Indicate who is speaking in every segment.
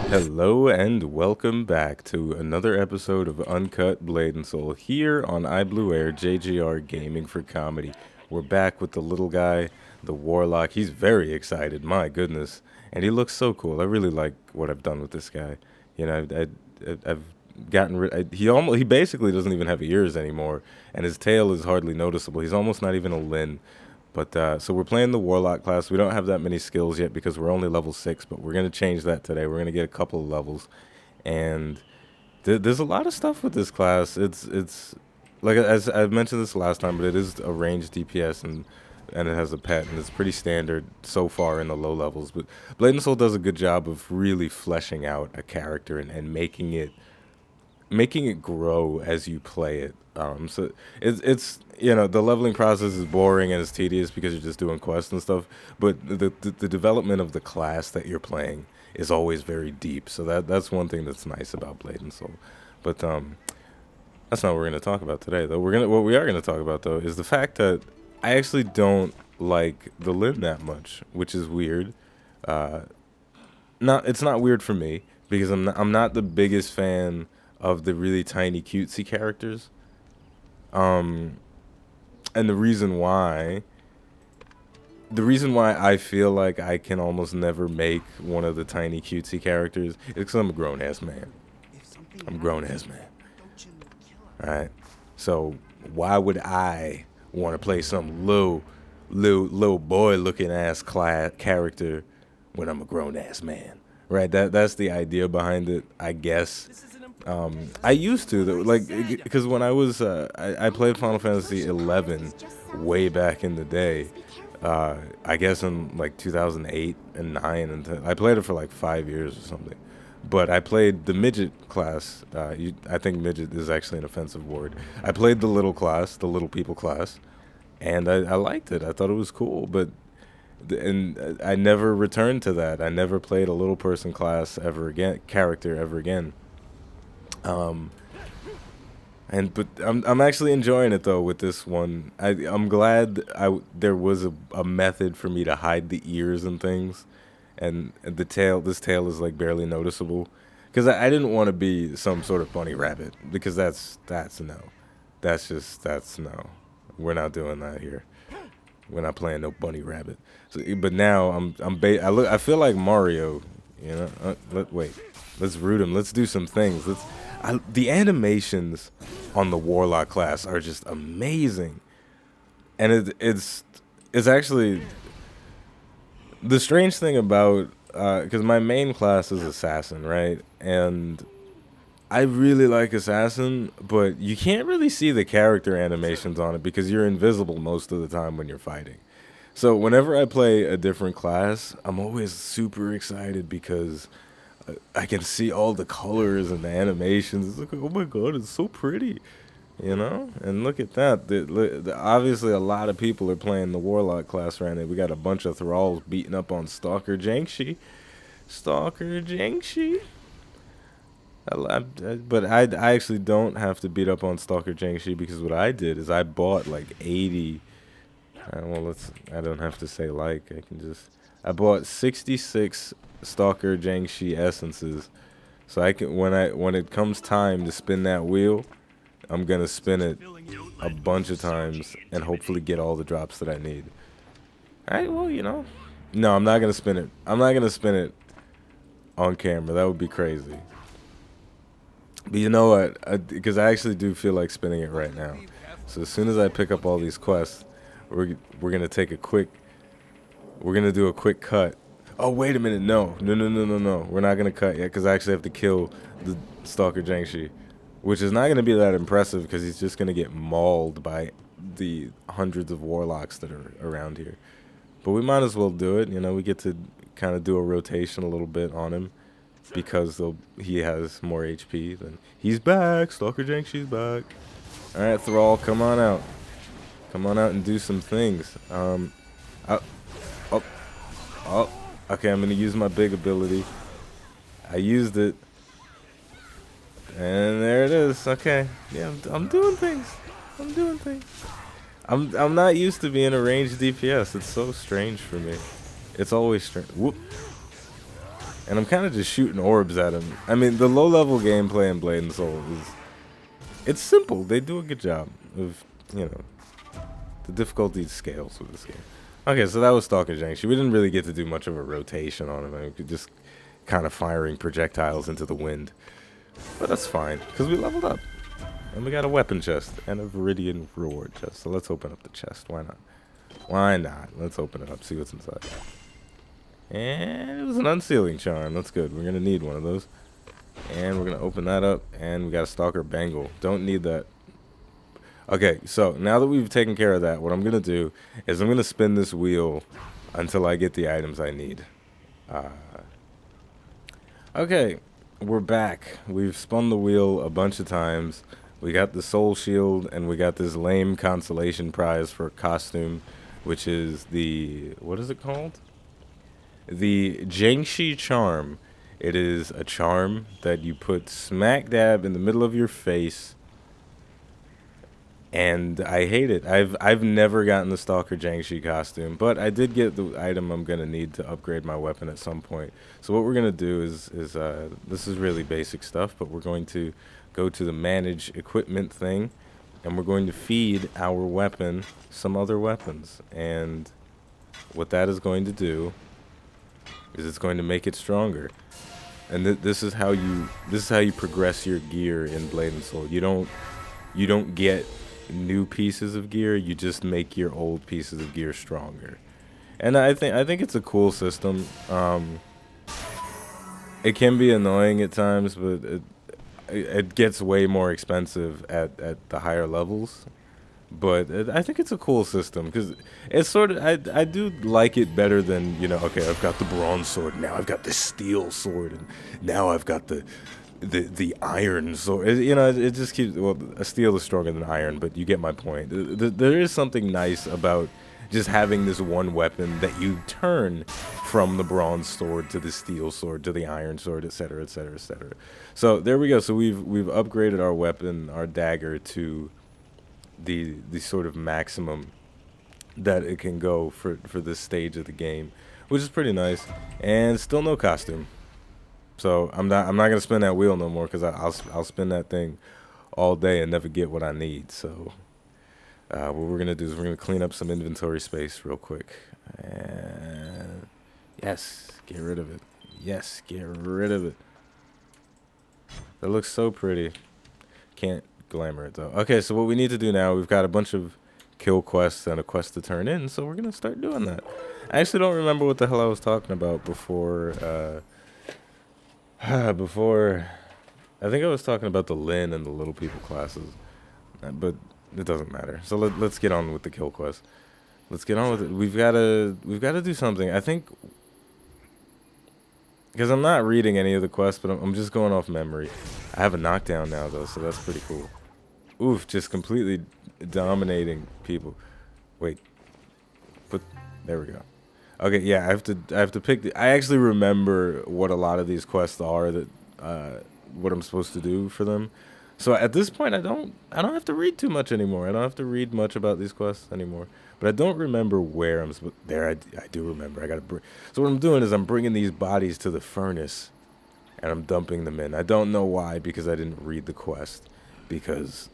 Speaker 1: Hello and welcome back to another episode of Uncut Blade Soul here on iBluairJgR Gaming for Comedy. We're back with the little guy, the Warlock. He's very excited, my goodness, and he looks so cool. I really like what I've done with this guy. You know, I've gotten rid. He basically doesn't even have ears anymore, and his tail is hardly noticeable. He's almost not even a Lin. But so we're playing the Warlock class. We don't have that many skills yet because we're only level 6, but we're going to change that today. We're going to get a couple of levels. And there's a lot of stuff with this class. It's like, as I've mentioned this last time, but it is a ranged DPS, and it has a pet, and it's pretty standard so far in the low levels. But Blade and Soul does a good job of really fleshing out a character and making it grow as you play it. So it's the leveling process is boring and it's tedious because you're just doing quests and stuff. But the development of the class that you're playing is always very deep. So that's one thing that's nice about Blade and Soul. But that's not what we're gonna talk about today, though. What we are gonna talk about though is the fact that I actually don't like the Lin that much, which is weird. It's not weird for me because I'm not the biggest fan of the really tiny cutesy characters. Um, and the reason why I feel like I can almost never make one of the tiny cutesy characters is because I'm a grown ass man. I'm a grown ass man. All right. So why would I want to play some little boy looking ass character when I'm a grown ass man? Right. That's the idea behind it, I guess. I used to though, like, because when I played Final Fantasy 11 way back in the day. I guess in like 2008 and 9 and 10. I played it for like 5 years or something. But I played the midget class. I think midget is actually an offensive word. I played the little class, the little people class, and I liked it. I thought it was cool, but I never returned to that. I never played a little person class character ever again. Um, but I'm actually enjoying it though with this one. I'm glad there was a method for me to hide the ears and things, and the tail. This tail is like barely noticeable, because I didn't want to be some sort of bunny rabbit, because that's no, that's no. We're not doing that here. We're not playing no bunny rabbit. So, but now I feel like Mario. Wait. Let's root him. Let's do some things. The animations on the Warlock class are just amazing, and it's actually the strange thing about, because my main class is Assassin, right? And I really like Assassin, but you can't really see the character animations on it because you're invisible most of the time when you're fighting. So whenever I play a different class, I'm always super excited because I can see all the colors and the animations. It's like, oh my god, it's so pretty, And look at that. Obviously, a lot of people are playing the Warlock class right now. We got a bunch of thralls beating up on Stalker Jiangshi. Stalker Jiangshi. But I actually don't have to beat up on Stalker Jiangshi, because what I did is I bought like 80. I don't have to say like. I bought 66 Stalker Jiangshi essences, so I can when it comes time to spin that wheel, I'm gonna spin it a bunch of times and hopefully get all the drops that I need. All right, well, no, I'm not gonna spin it. I'm not gonna spin it on camera. That would be crazy. But you know what? Because I actually do feel like spinning it right now. So as soon as I pick up all these quests, we're gonna take a quick. We're gonna do a quick cut. Oh, wait a minute. No. We're not going to cut yet, because I actually have to kill the Stalker Jiangshi, which is not going to be that impressive because he's just going to get mauled by the hundreds of warlocks that are around here. But we might as well do it. We get to kind of do a rotation a little bit on him because he has more HP. He's back. Stalker Jiangshi's back. All right, Thrall, come on out. Come on out and do some things. Okay, I'm going to use my big ability. I used it. And there it is. Okay. Yeah, I'm doing things. I'm not used to being a ranged DPS. It's so strange for me. It's always strange. Whoop. And I'm kind of just shooting orbs at him. I mean, the low-level gameplay in Blade and Soul is... It's simple. They do a good job of, you know, the difficulty scales with this game. Okay, so that was Stalker Jiangshi. We didn't really get to do much of a rotation on him. I mean, we could just kind of firing projectiles into the wind. But that's fine, because we leveled up. And we got a weapon chest and a Viridian reward chest. So let's open up the chest. Why not? Why not? Let's open it up, see what's inside. And it was an unsealing charm. That's good. We're going to need one of those. And we're going to open that up. And we got a Stalker Bangle. Don't need that. Okay, so now that we've taken care of that, what I'm going to do is I'm going to spin this wheel until I get the items I need. Okay, we're back. We've spun the wheel a bunch of times. We got the Soul Shield, and we got this lame consolation prize for a costume, which is the... What is it called? The Jiangshi Charm. It is a charm that you put smack dab in the middle of your face, and I hate it. I've never gotten the Stalker Jiangshi costume, but I did get the item I'm gonna need to upgrade my weapon at some point. So what we're gonna do is this is really basic stuff, but we're going to go to the manage equipment thing, and we're going to feed our weapon some other weapons, and what that is going to do is it's going to make it stronger. And this is how you progress your gear in Blade and Soul. You don't get new pieces of gear, you just make your old pieces of gear stronger. And I think it's a cool system. It can be annoying at times, but it gets way more expensive at the higher levels. But I think it's a cool system, because it's sort of, I do like it better than, you know, okay, I've got the bronze sword, now I've got the steel sword, and now I've got the iron sword. You know, it just keeps, well, a steel is stronger than iron, but you get my point. There is something nice about just having this one weapon that you turn from the bronze sword to the steel sword to the iron sword, etc., etc., etc. So there we go. So we've upgraded our weapon, our dagger, to the sort of maximum that it can go for this stage of the game, which is pretty nice. And still no costume. So I'm not gonna spin that wheel no more, because I'll spin that thing all day and never get what I need. So what we're gonna do is we're gonna clean up some inventory space real quick. And yes, get rid of it. Yes, get rid of it. That looks so pretty. Can't glamour it though. Okay, so what we need to do now, we've got a bunch of kill quests and a quest to turn in, so we're gonna start doing that. I actually don't remember what the hell I was talking about before. Before, I think I was talking about the Lin and the Little People classes, but it doesn't matter. So let's get on with the kill quest. Let's get on with it. We've got to do something. I think, because I'm not reading any of the quests, but I'm just going off memory. I have a knockdown now though, so that's pretty cool. Oof, just completely dominating people. Wait, there we go. Okay, yeah, I have to pick I actually remember what a lot of these quests are, that what I'm supposed to do for them. So at this point I don't have to read too much anymore. I don't have to read much about these quests anymore. But I don't remember where I'm supposed. There, I do remember. I got to bring. So what I'm doing is I'm bringing these bodies to the furnace, and I'm dumping them in. I don't know why, because I didn't read the quest. Because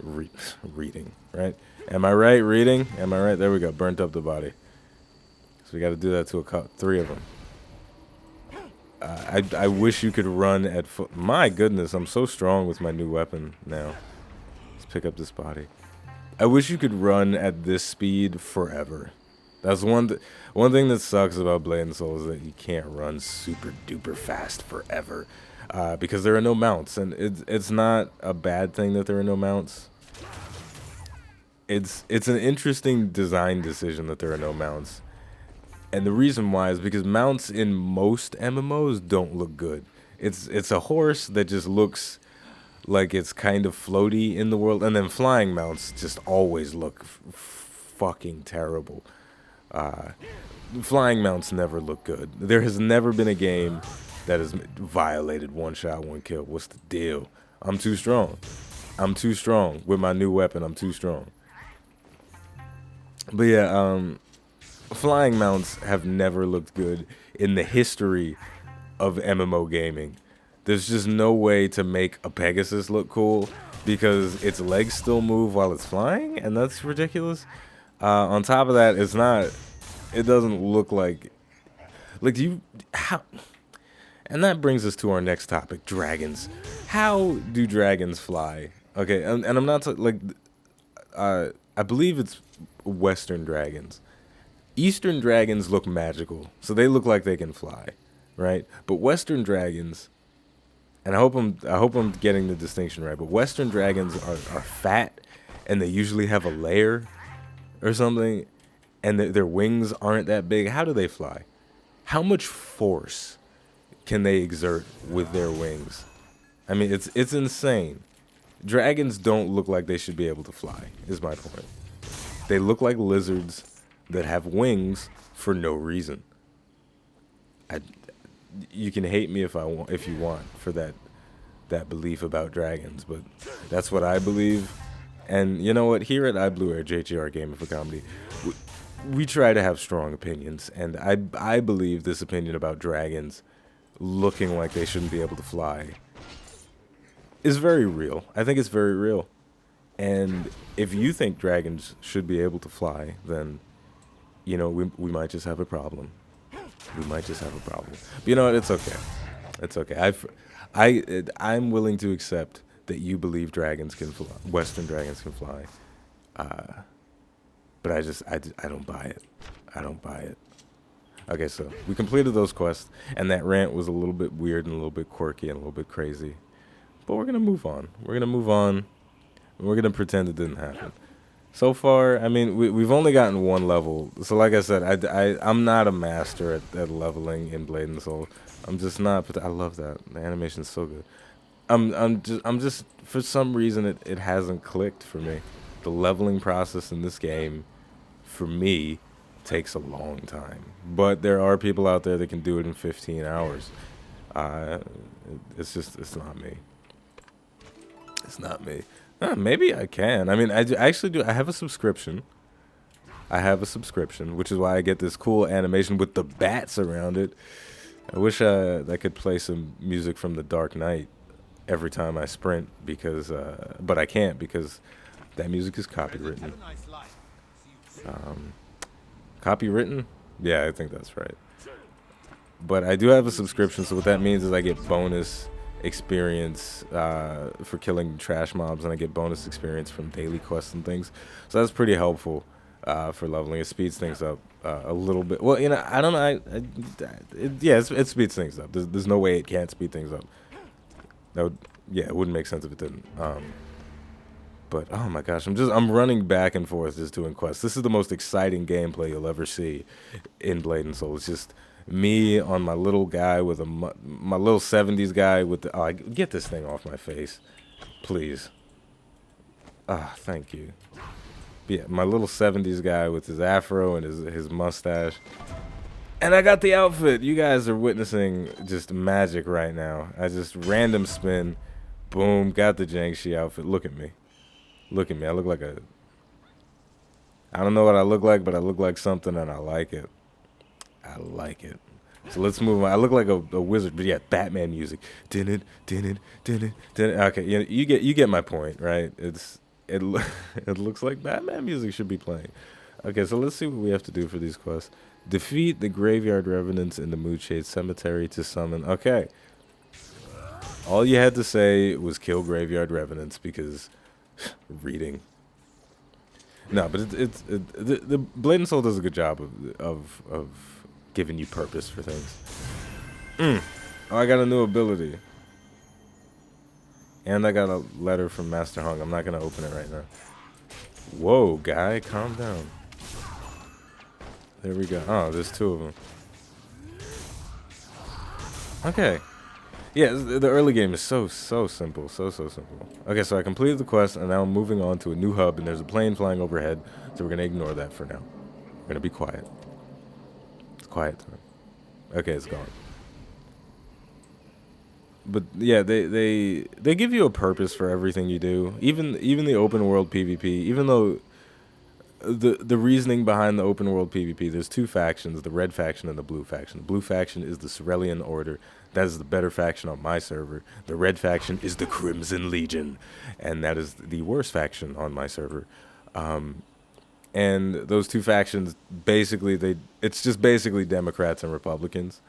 Speaker 1: reading, right? Am I right? Reading? Am I right? There we go. Burnt up the body. So we got to do that to three of them. I wish you could run at foot. My goodness, I'm so strong with my new weapon now. Let's pick up this body. I wish you could run at this speed forever. That's one thing that sucks about Blade and Soul, is that you can't run super duper fast forever, because there are no mounts, and it's not a bad thing that there are no mounts. It's an interesting design decision that there are no mounts. And the reason why is because mounts in most MMOs don't look good. It's a horse that just looks like it's kind of floaty in the world, and then flying mounts just always look fucking terrible. Flying mounts never look good. There has never been a game that has violated one shot, one kill. What's the deal? I'm too strong. I'm too strong. With my new weapon, I'm too strong. But yeah, flying mounts have never looked good in the history of MMO gaming. There's just no way to make a Pegasus look cool because its legs still move while it's flying, and that's ridiculous. On top of that, it doesn't look like how. And that brings us to our next topic, dragons. How do dragons fly? Okay, and I'm not I believe it's Western dragons. Eastern dragons look magical, so they look like they can fly, right? But Western dragons, and I hope I'm getting the distinction right, but Western dragons are fat, and they usually have a layer or something, and their wings aren't that big. How do they fly? How much force can they exert with their wings? I mean, it's insane. Dragons don't look like they should be able to fly, is my point. They look like lizards that have wings for no reason. You can hate me if you want for that belief about dragons, but that's what I believe. And you know what? Here at iBluairJgR Game of a Comedy, we try to have strong opinions, and I believe this opinion about dragons looking like they shouldn't be able to fly is very real. I think it's very real. And if you think dragons should be able to fly, then, you know, we might just have a problem. We might just have a problem. But you know what? It's okay. It's okay. I'm willing to accept that you believe dragons can fly, Western dragons can fly. But I don't buy it. I don't buy it. Okay, so we completed those quests, and that rant was a little bit weird and a little bit quirky and a little bit crazy. But we're going to move on. We're going to move on, and we're going to pretend it didn't happen. So far, I mean, we've only gotten one level. So like I said, I'm not a master at leveling in Blade and Soul. I'm just not, but I love that. The animation's so good. I'm just for some reason it hasn't clicked for me. The leveling process in this game, for me, takes a long time. But there are people out there that can do it in 15 hours. It's not me. It's not me. Maybe I can. I mean, I actually do. I have a subscription. Which is why I get this cool animation with the bats around it. I wish I could play some music from The Dark Knight every time I sprint, because, but I can't because that music is copywritten. Copywritten? Yeah, I think that's right. But I do have a subscription, so what that means is I get bonus experience for killing trash mobs, and I get bonus experience from daily quests and things. So that's pretty helpful for leveling. It speeds things up a little bit. Well, you know, I don't know. It speeds things up. There's no way it can't speed things up. It wouldn't make sense if it didn't. But oh my gosh, I'm running back and forth just doing quests. This is the most exciting gameplay you'll ever see in Blade and Soul. It's just me on my little guy with my little 70s guy with the get this thing off my face, please. Thank you. But yeah, my little 70s guy with his afro and his mustache. And I got the outfit. You guys are witnessing just magic right now. I just random spin, boom, got the Jiangshi outfit. Look at me. Look at me. I look like I don't know what I look like, but I look like something, and I like it. I like it. So let's move on. I look like a wizard, but yeah, Batman music. Okay, you get my point, right? It looks like Batman music should be playing. Okay, so let's see what we have to do for these quests. Defeat the Graveyard Revenants in the Moodshade Cemetery to summon. Okay. All you had to say was kill Graveyard Revenants because reading. No, but the Blade and Soul does a good job of giving you purpose for things. Oh, I got a new ability. And I got a letter from Master Hung. I'm not going to open it right now. Whoa, guy, calm down. There we go. Oh, there's two of them. Okay. Yeah, the early game is so simple. So simple. Okay, so I completed the quest, and now I'm moving on to a new hub, and there's a plane flying overhead, so we're going to ignore that for now. We're going to be quiet. It's quiet time. Okay, it's gone. But yeah, they give you a purpose for everything you do. Even the open world PvP, even though the reasoning behind the open world PvP, there's two factions, the red faction and the blue faction. The blue faction is the Cerulean Order. That is the better faction on my server. The red faction is the Crimson Legion, and that is the worst faction on my server. And those two factions, basically, it's just basically Democrats and Republicans.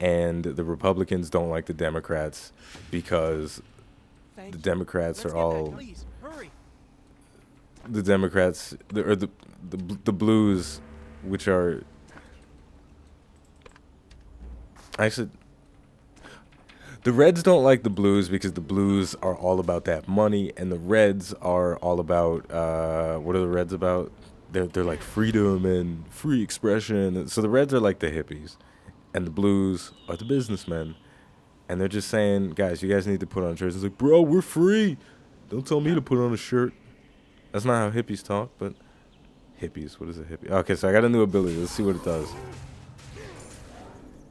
Speaker 1: And the Republicans don't like the Democrats because the Democrats are all... The Democrats, the blues, which are... Actually, the Reds don't like the blues because the blues are all about that money, and the Reds are all about, what are the Reds about? They're like freedom and free expression. So the Reds are like the hippies, and the blues are the businessmen. And they're just saying, guys, you guys need to put on shirts. It's like, bro, we're free. Don't tell me to put on a shirt. That's not how hippies talk, but hippies, what is a hippie? Okay, so I got a new ability. Let's see what it does.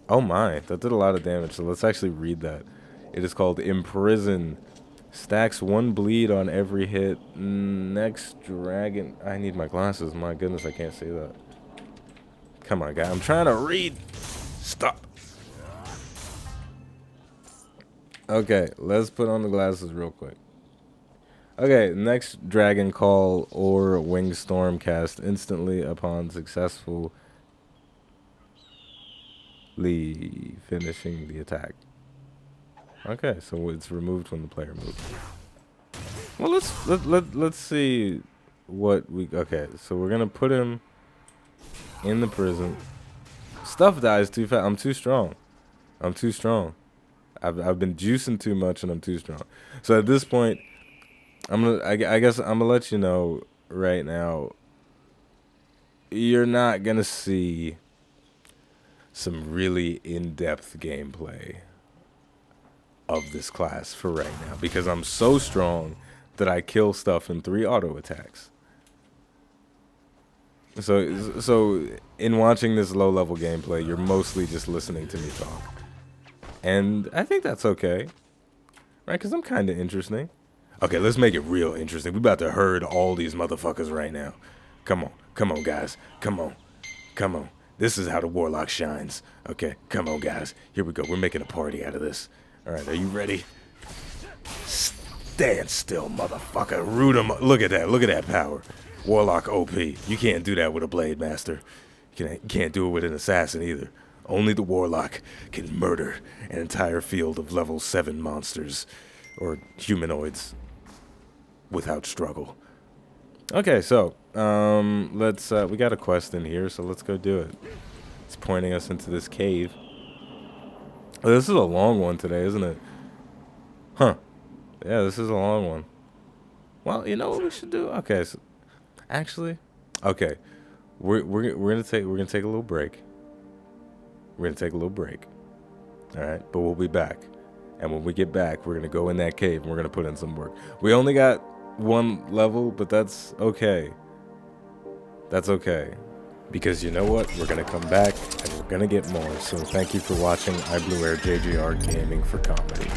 Speaker 1: Oh my, that did a lot of damage. So let's actually read that. It is called Imprison. Stacks 1 bleed on every hit. Next dragon. I need my glasses. My goodness, I can't see that. Come on, guy. I'm trying to read. Stop. Okay, let's put on the glasses real quick. Okay, next Dragon Call or Wing Storm cast instantly upon successfully finishing the attack. Okay, so it's removed when the player moves. Well, let's see what we... Okay, so we're gonna put him in the prison. Stuff dies too fast. I'm too strong. I'm too strong. I've been juicing too much and I'm too strong. So at this point, I guess I'm gonna let you know right now. You're not gonna see some really in-depth gameplay of this class for right now because I'm so strong that I kill stuff in 3 auto attacks. So in watching this low-level gameplay, you're mostly just listening to me talk, and I think that's okay, right? Because I'm kind of interesting. Okay, let's make it real interesting. We about to herd all these motherfuckers right now. Come on, guys. Come on. This is how the Warlock shines. Okay, come on, guys. Here we go. We're making a party out of this. All right, are you ready? Stand still, motherfucker. Root 'em up. Look at that. Look at that power. Warlock OP. You can't do that with a Blade Master. You can't do it with an Assassin either. Only the Warlock can murder an entire field of level 7 monsters or humanoids without struggle. Okay, so let's we got a quest in here, so let's go do it. It's pointing us into this cave. Oh, this is a long one today, isn't it? Huh. Yeah, this is a long one. Well, you know what we should do? Okay, so actually, okay. We're gonna take a little break. We're gonna take a little break. All right, but we'll be back. And when we get back, we're gonna go in that cave and we're gonna put in some work. We only got 1 level, but that's okay. That's okay. Because you know what? We're gonna come back and we're gonna get more. So thank you for watching iBluairJgR Gaming for Comedy.